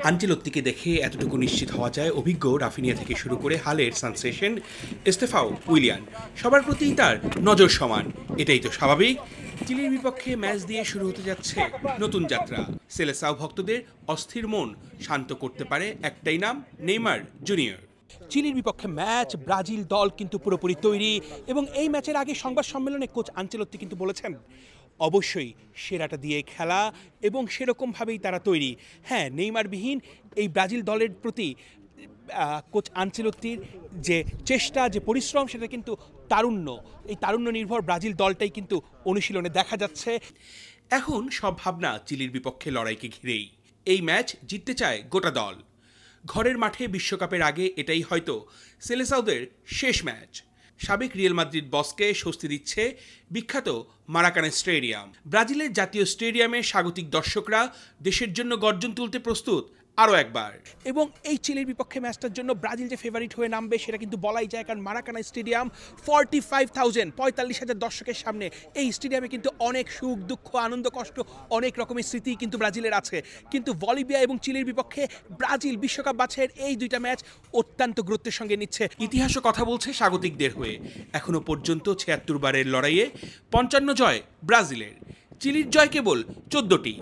আনচেলত্তিকে দেখে এতটুকু নিশ্চিত হওয়া যায় অভিজ্ঞ রাফিনিয়া থেকে শুরু করে হালের সেনসেশন এস্তেফাও উইলিয়ান সবার প্রতিই তার নজর সমান। এটাই তো স্বাভাবিক। চিলির বিপক্ষে ম্যাচ দিয়ে শুরু হতে যাচ্ছে নতুন যাত্রা। সেলেসাও ভক্তদের অস্থির মন শান্ত করতে পারে একটাই নাম, নেইমার জুনিয়র। চিলির বিপক্ষে ম্যাচ, ব্রাজিল দল কিন্তু পুরোপুরি তৈরি এবং এই ম্যাচের আগে সংবাদ সম্মেলনে কোচ আনচেলত্তি কিন্তু বলেছেন অবশ্যই সেরাটা দিয়ে খেলা এবং সেরকমভাবেই তারা তৈরি। হ্যাঁ, নেইমারবিহীন এই ব্রাজিল দলের প্রতি কোচ আনচেলত্তির যে চেষ্টা, যে পরিশ্রম, সেটা কিন্তু তারুণ্য, এই তারুণ্য নির্ভর ব্রাজিল দলটাই কিন্তু অনুশীলনে দেখা যাচ্ছে। এখন সব ভাবনা চিলির বিপক্ষে লড়াইকে ঘিরেই। এই ম্যাচ জিততে চায় গোটা দল। ঘরের মাঠে বিশ্বকাপের আগে এটাই হয়তো সেলেসাওদের শেষ ম্যাচ। সাবেক রিয়াল মাদ্রিদ বসকে স্বস্তি দিচ্ছে বিখ্যাত মারাকানা স্টেডিয়াম। ব্রাজিলের জাতীয় স্টেডিয়ামে স্বাগতিক দর্শকরা দেশের জন্য গর্জন তুলতে প্রস্তুত আরও একবার। এবং এই চিলির বিপক্ষে ম্যাচটার জন্য ব্রাজিল যে ফেভারিট হয়ে নামবে সেটা কিন্তু বলাই যায়, কারণ মারাকানা স্টেডিয়াম 45,000 দর্শকের সামনে এই স্টেডিয়ামে কিন্তু অনেক সুখ, দুঃখ, আনন্দ, কষ্ট, অনেক রকমের স্মৃতি কিন্তু ব্রাজিলের আছে। কিন্তু বলিভিয়া এবং চিলির বিপক্ষে ব্রাজিল বিশ্বকাপ বাছাইয়ের এই দুইটা ম্যাচ অত্যন্ত গুরুত্বের সঙ্গে নিচ্ছে। ইতিহাসও কথা বলছে স্বাগতিকদের হয়ে। এখনো পর্যন্ত ৭৬ বারের লড়াইয়ে ৫৫ জয় ব্রাজিলের, চিলির জয় কেবল ১৪টি।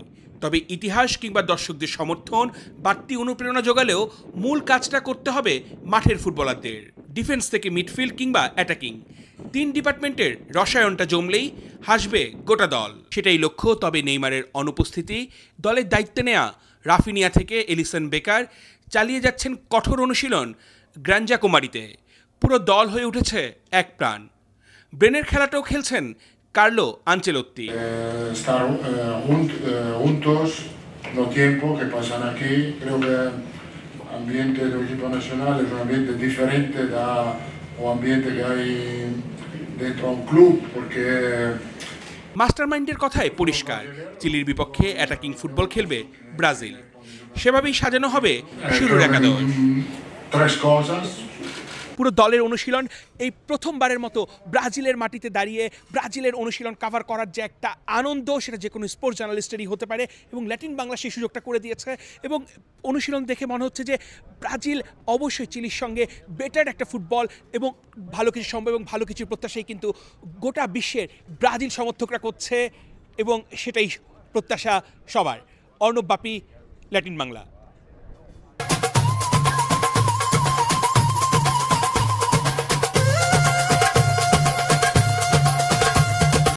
তবে ইতিহাস কিংবা দর্শকদের সমর্থন বাড়তি অনুপ্রেরণা জোগালেও মূল কাজটা করতে হবে মাঠের ফুটবলারদের। ডিফেন্স থেকে মিডফিল্ড কিংবা অ্যাটাকিং, ৩ ডিপার্টমেন্টের রসায়নটা জমলেই হাসবে গোটা দল। সেটাই লক্ষ্য। তবে নেইমারের অনুপস্থিতি, দলের দায়িত্বে নেয়া রাফিনিয়া থেকে এলিসন বেকার চালিয়ে যাচ্ছেন কঠোর অনুশীলন গ্রাঞ্জা কুমারিতে। পুরো দল হয়ে উঠেছে এক প্রাণ। ব্রেনের খেলাটাও খেলছেন Carlo Ancelotti. Estar juntos, no tiempo que pasan aquí, creo que el ambiente del equipo nacional es un ambiente diferente da un ambiente que hay dentro de un club, porque মাস্টারমাইন্ডের কথায় পরিষ্কার, চিলির বিপক্ষে অ্যাটাকিং ফুটবল খেলবে Brazil. সেভাবেই সাজানো হবে শুরুর একাদশ। পুরো দলের অনুশীলন এই প্রথমবারের মতো ব্রাজিলের মাটিতে দাঁড়িয়ে ব্রাজিলের অনুশীলন কাভার করার যে একটা আনন্দ, সেটা যে কোনো স্পোর্টস জার্নালিস্টেরই হতে পারে এবং ল্যাটিন বাংলা সেই সুযোগটা করে দিয়েছে। এবং অনুশীলন দেখে মনে হচ্ছে যে ব্রাজিল অবশ্যই চিলির সঙ্গে বেটার একটা ফুটবল এবং ভালো কিছু সম্ভব এবং ভালো কিছু প্রত্যাশাই কিন্তু গোটা বিশ্বের ব্রাজিল সমর্থকরা করছে এবং সেটাই প্রত্যাশা সবার। অর্ণব বাপি, ল্যাটিন বাংলা।